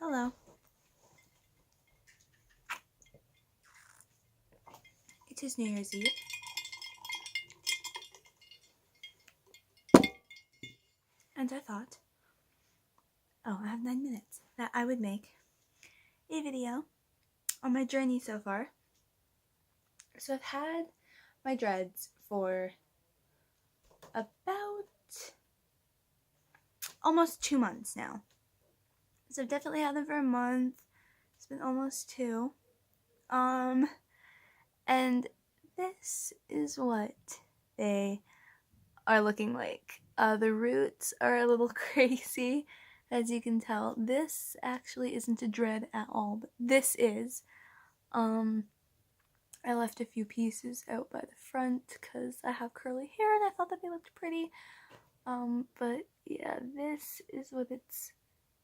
Hello. It is New Year's Eve. And I thought, I have 9 minutes, that I would make a video on my journey so far. So I've had my dreads for about almost 2 months now. So I've definitely had them for a month. It's been almost 2. And this is what they are looking like. The roots are a little crazy, as you can tell. This actually isn't a dread at all, but this is. I left a few pieces out by the front because I have curly hair and I thought that they looked pretty. But yeah, this is what it's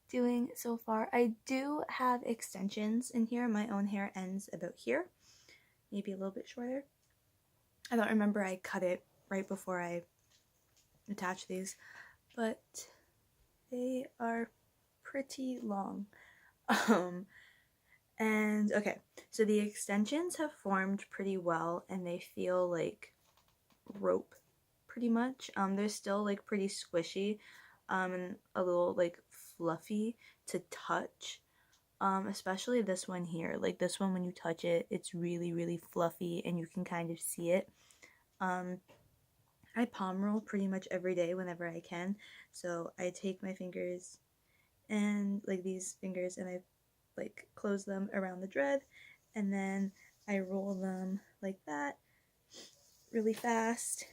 doing so far. I do have extensions in here. My own hair ends about here, maybe a little bit shorter. I don't remember, I cut it right before I attach these, but they are pretty long. And okay, so the extensions have formed pretty well and they feel like rope pretty much. They're still like pretty squishy and a little like fluffy to touch, especially this one here. Like this one, when you touch it, it's really fluffy and you can kind of see it. I palm roll pretty much every day whenever I can, so I take my fingers and like these fingers and I like close them around the dread and then I roll them like that really fast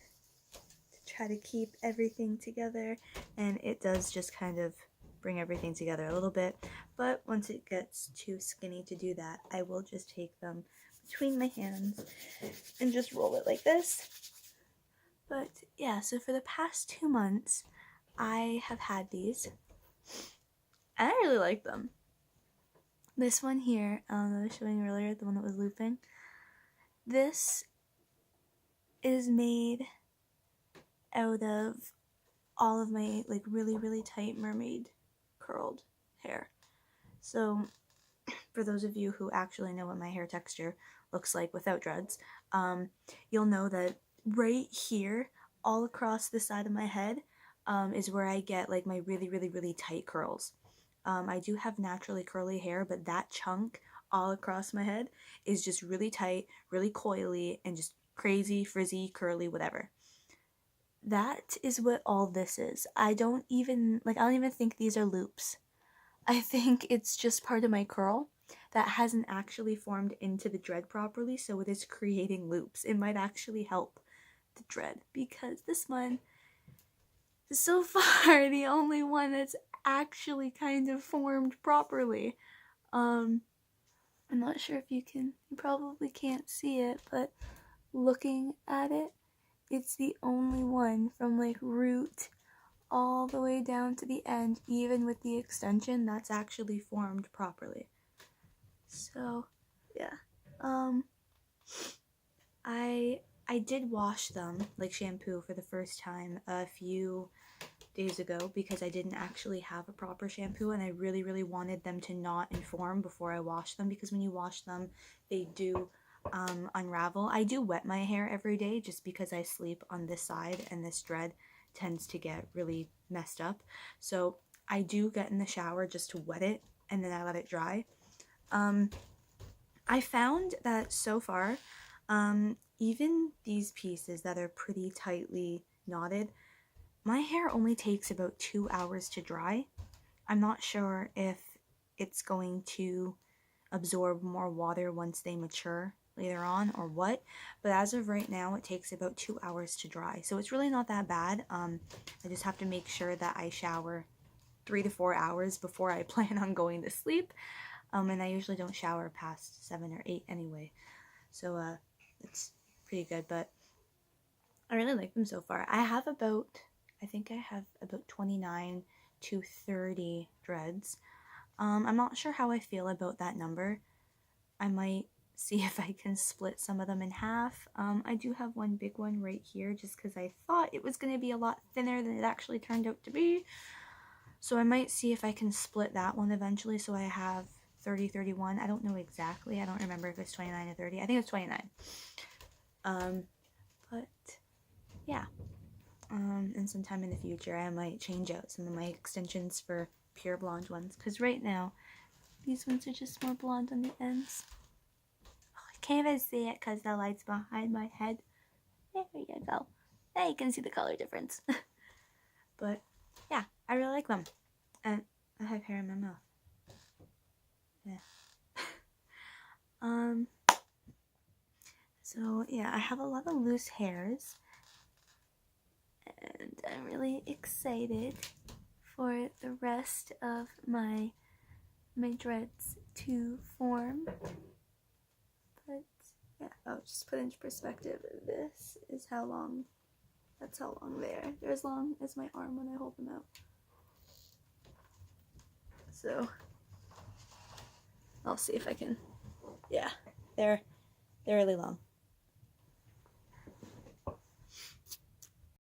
to try to keep everything together, and it does just kind of bring everything together a little bit. But once it gets too skinny to do that, I will just take them between my hands and just roll it like this. But yeah, so for the past 2 months I have had these and I really like them. This one here, that I was showing you earlier, the one that was looping, this is made out of all of my like really tight mermaid curled hair. So for those of you who actually know what my hair texture looks like without dreads, you'll know that right here, all across the side of my head, is where I get like my really tight curls. I do have naturally curly hair, but that chunk all across my head is just really tight, really coily, and just crazy, frizzy, curly, whatever. That is what all this is. I don't even think these are loops. I think it's just part of my curl that hasn't actually formed into the dread properly, so it is creating loops. It might actually help the dread, because this one is so far the only one that's actually kind of formed properly. I'm not sure if you probably can't see it, but looking at it, it's the only one from like root all the way down to the end, even with the extension, that's actually formed properly. So yeah, I did wash them like shampoo for the first time a few days ago because I didn't actually have a proper shampoo, and I really wanted them to not inform before I washed them, because when you wash them they do unravel. I do wet my hair every day just because I sleep on this side and this dread tends to get really messed up, so I do get in the shower just to wet it and then I let it dry. I found that so far, even these pieces that are pretty tightly knotted, my hair only takes about 2 hours to dry. I'm not sure if it's going to absorb more water once they mature later on or what, but as of right now it takes about 2 hours to dry, so it's really not that bad. I just have to make sure that I shower 3 to 4 hours before I plan on going to sleep, and I usually don't shower past 7 or 8 anyway, so it's pretty good. But I really like them so far. I have about 29 to 30 dreads. I'm not sure how I feel about that number. I might see if I can split some of them in half. I do have one big one right here just because I thought it was going to be a lot thinner than it actually turned out to be. So I might see if I can split that one eventually so I have 30, 31. I don't know exactly. I don't remember if it's 29 or 30. I think it's 29. But yeah. And sometime in the future I might change out some of my extensions for pure blonde ones. Because right now, these ones are just more blonde on the ends. Oh, I can't even see it because the light's behind my head. There you go. Now you can see the color difference. But yeah, I really like them. And I have hair in my mouth. Yeah. So yeah, I have a lot of loose hairs. And I'm really excited for the rest of my dreads to form. But yeah, I'll just put into perspective. This is how long. That's how long they are. They're as long as my arm when I hold them out. So I'll see if I can. Yeah, they're really long.